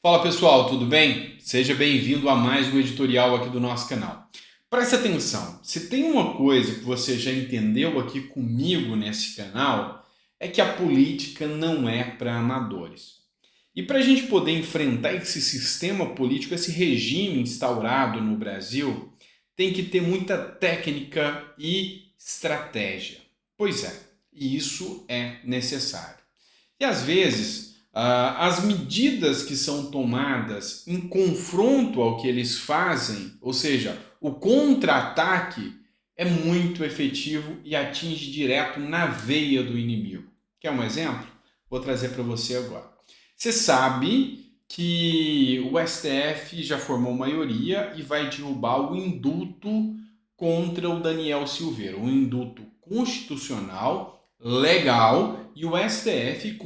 Fala pessoal, tudo bem? Seja bem-vindo a mais um editorial aqui do nosso canal. Preste atenção, se tem uma coisa que você já entendeu aqui comigo nesse canal, é que a política não é para amadores. E para a gente poder enfrentar esse sistema político, esse regime instaurado no Brasil, tem que ter muita técnica e estratégia. Pois é, e isso é necessário. E às vezes, as medidas que são tomadas em confronto ao que eles fazem, ou seja, o contra-ataque, é muito efetivo e atinge direto na veia do inimigo. Quer um exemplo? Vou trazer para você agora. Você sabe que o STF já formou maioria e vai derrubar o indulto contra o Daniel Silveira, um indulto constitucional, legal, e o STF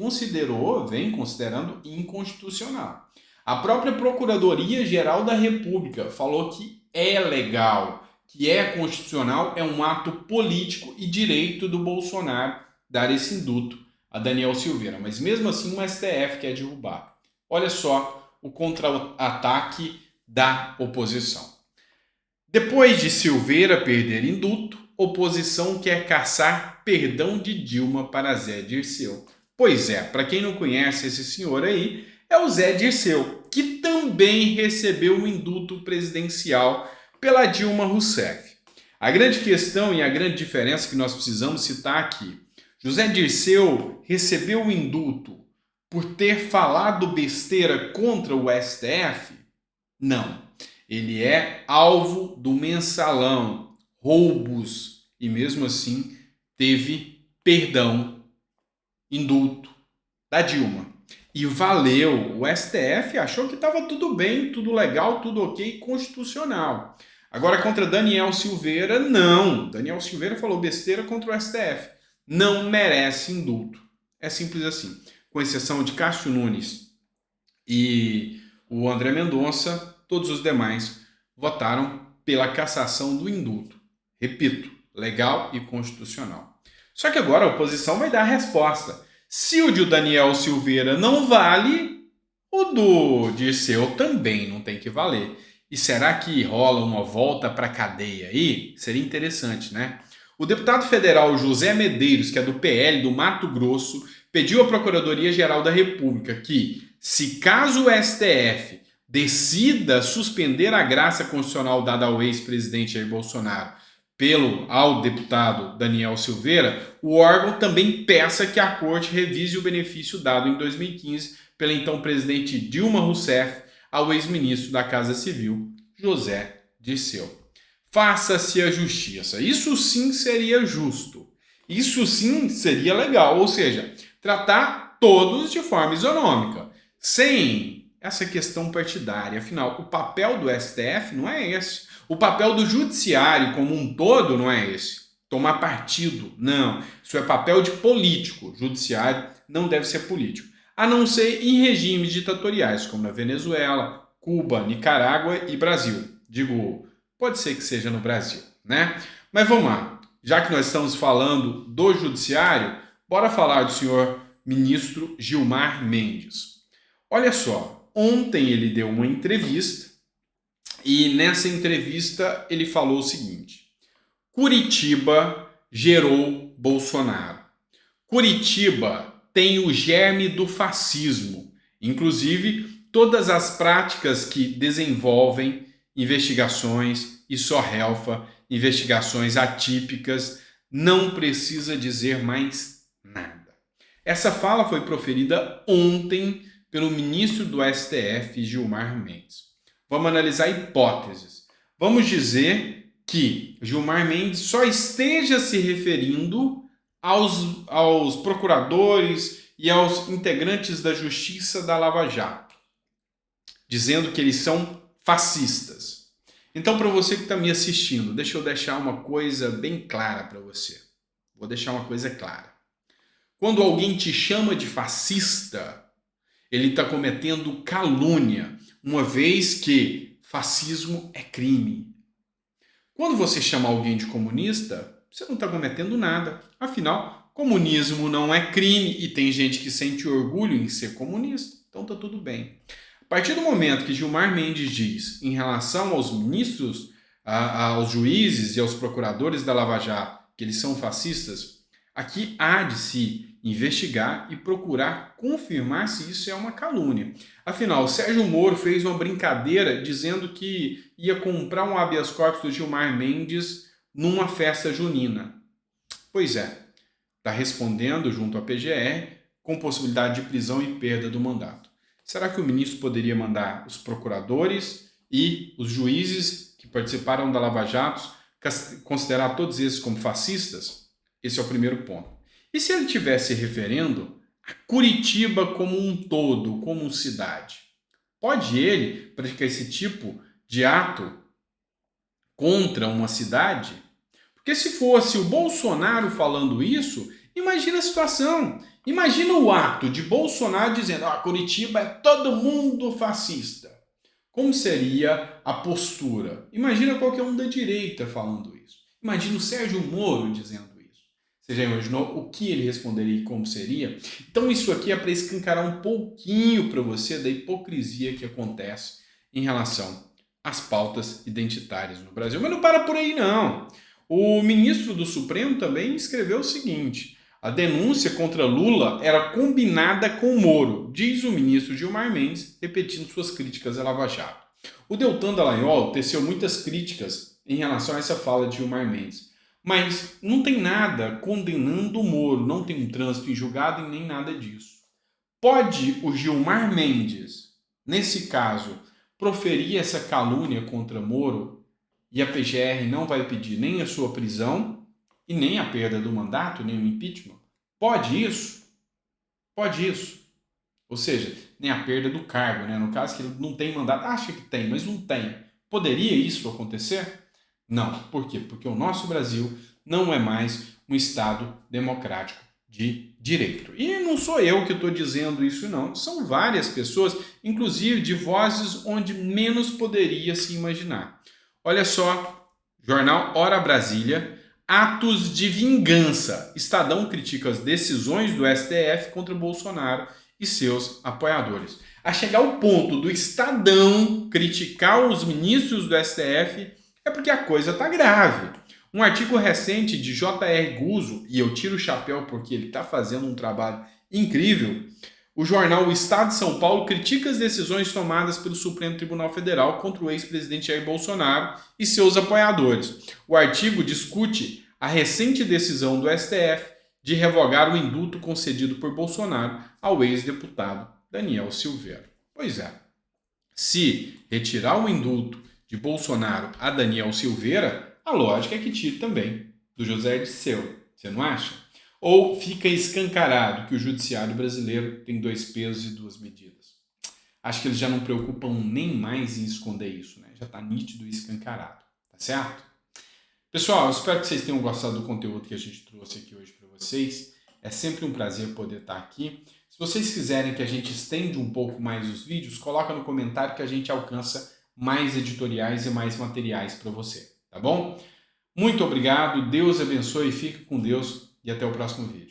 vem considerando inconstitucional. A própria Procuradoria-Geral da República falou que é legal, que é constitucional, é um ato político e direito do Bolsonaro dar esse indulto a Daniel Silveira. Mas mesmo assim o STF quer derrubar. Olha só o contra-ataque da oposição. Depois de Silveira perder indulto, oposição quer caçar perdão de Dilma para Zé Dirceu. Pois é, para quem não conhece esse senhor aí, é o Zé Dirceu, que também recebeu um indulto presidencial pela Dilma Rousseff. A grande questão e a grande diferença que nós precisamos citar aqui: José Dirceu recebeu o indulto por ter falado besteira contra o STF? Não. Ele é alvo do mensalão, roubos, e mesmo assim teve perdão, indulto da Dilma. E valeu, o STF achou que estava tudo bem, tudo legal, tudo ok, constitucional. Agora contra Daniel Silveira, não. Daniel Silveira falou besteira contra o STF. Não merece indulto. É simples assim. Com exceção de Cássio Nunes e o André Mendonça, todos os demais votaram pela cassação do indulto. Repito, legal e constitucional. Só que agora a oposição vai dar a resposta. Se o de Daniel Silveira não vale, o do Dirceu também não tem que valer. E será que rola uma volta para a cadeia aí? Seria interessante, né? O deputado federal José Medeiros, que é do PL do Mato Grosso, pediu à Procuradoria-Geral da República que, se caso o STF decida suspender a graça constitucional dada ao ex-presidente Jair Bolsonaro ao deputado Daniel Silveira, o órgão também peça que a corte revise o benefício dado em 2015 pela então presidente Dilma Rousseff ao ex-ministro da Casa Civil, José Dirceu. Faça-se a justiça. Isso sim seria justo. Isso sim seria legal, ou seja, tratar todos de forma isonômica, sem essa questão partidária. Afinal, o papel do STF não é esse. O papel do judiciário como um todo não é esse. Tomar partido, não. Isso é papel de político. Judiciário não deve ser político. A não ser em regimes ditatoriais, como na Venezuela, Cuba, Nicarágua e Brasil. Digo, pode ser que seja no Brasil, né? Mas vamos lá. Já que nós estamos falando do judiciário, bora falar do senhor ministro Gilmar Mendes. Olha só, ontem ele deu uma entrevista e nessa entrevista ele falou o seguinte: Curitiba gerou Bolsonaro. Curitiba tem o germe do fascismo, inclusive todas as práticas que desenvolvem investigações e só relfa, investigações atípicas, não precisa dizer mais nada. Essa fala foi proferida ontem pelo ministro do STF, Gilmar Mendes. Vamos analisar hipóteses. Vamos dizer que Gilmar Mendes só esteja se referindo aos procuradores e aos integrantes da Justiça da Lava Jato, dizendo que eles são fascistas. Então, para você que está me assistindo, deixa eu deixar uma coisa bem clara para você. Vou deixar uma coisa clara. Quando alguém te chama de fascista, ele está cometendo calúnia, uma vez que fascismo é crime. Quando você chama alguém de comunista, você não está cometendo nada. Afinal, comunismo não é crime e tem gente que sente orgulho em ser comunista. Então está tudo bem. partir do momento que Gilmar Mendes diz em relação aos ministros, aos juízes e aos procuradores da Lava Jato que eles são fascistas, aqui há de se investigar e procurar confirmar se isso é uma calúnia. Afinal, Sérgio Moro fez uma brincadeira dizendo que ia comprar um habeas corpus do Gilmar Mendes numa festa junina. Pois é, está respondendo junto à PGR com possibilidade de prisão e perda do mandato. Será que o ministro poderia mandar os procuradores e os juízes que participaram da Lava Jato considerar todos esses como fascistas? Esse é o primeiro ponto. E se ele estivesse referendo a Curitiba como um todo, como cidade? Pode ele praticar esse tipo de ato contra uma cidade? Porque se fosse o Bolsonaro falando isso, imagina a situação. Imagina o ato de Bolsonaro dizendo: Curitiba é todo mundo fascista. Como seria a postura? Imagina qualquer um da direita falando isso. Imagina o Sérgio Moro dizendo isso. Você já imaginou o que ele responderia e como seria? Então isso aqui é para escancarar um pouquinho para você da hipocrisia que acontece em relação às pautas identitárias no Brasil. Mas não para por aí, não. O ministro do Supremo também escreveu o seguinte: a denúncia contra Lula era combinada com Moro, diz o ministro Gilmar Mendes, repetindo suas críticas à Lava Jato. O Deltan Dallagnol teceu muitas críticas em relação a essa fala de Gilmar Mendes, mas não tem nada condenando o Moro, não tem um trânsito em julgado e nem nada disso. Pode o Gilmar Mendes, nesse caso, proferir essa calúnia contra Moro e a PGR não vai pedir nem a sua prisão e nem a perda do mandato, nem o impeachment? Pode isso? Pode isso. Ou seja, nem a perda do cargo, né? No caso que ele não tem mandato, acha que tem, mas não tem. Poderia isso acontecer? Não. Por quê? Porque o nosso Brasil não é mais um Estado democrático de direito. E não sou eu que estou dizendo isso, não. São várias pessoas, inclusive de vozes onde menos poderia se imaginar. Olha só, jornal Hora Brasília, atos de vingança. Estadão critica as decisões do STF contra Bolsonaro e seus apoiadores. A chegar ao ponto do Estadão criticar os ministros do STF é porque a coisa está grave. Um artigo recente de J.R. Guzzo, e eu tiro o chapéu porque ele está fazendo um trabalho incrível, o jornal O Estado de São Paulo critica as decisões tomadas pelo Supremo Tribunal Federal contra o ex-presidente Jair Bolsonaro e seus apoiadores. O artigo discute a recente decisão do STF de revogar o indulto concedido por Bolsonaro ao ex-deputado Daniel Silveira. Pois é, se retirar o indulto de Bolsonaro a Daniel Silveira, a lógica é que tire também do José Dirceu, você não acha? Ou fica escancarado que o judiciário brasileiro tem 2 pesos e 2 medidas? Acho que eles já não preocupam nem mais em esconder isso, né? Já está nítido e escancarado, tá certo? Pessoal, eu espero que vocês tenham gostado do conteúdo que a gente trouxe aqui hoje para vocês. É sempre um prazer poder estar aqui. Se vocês quiserem que a gente estenda um pouco mais os vídeos, coloca no comentário que a gente alcança mais editoriais e mais materiais para você, tá bom? Muito obrigado, Deus abençoe, fique com Deus e até o próximo vídeo.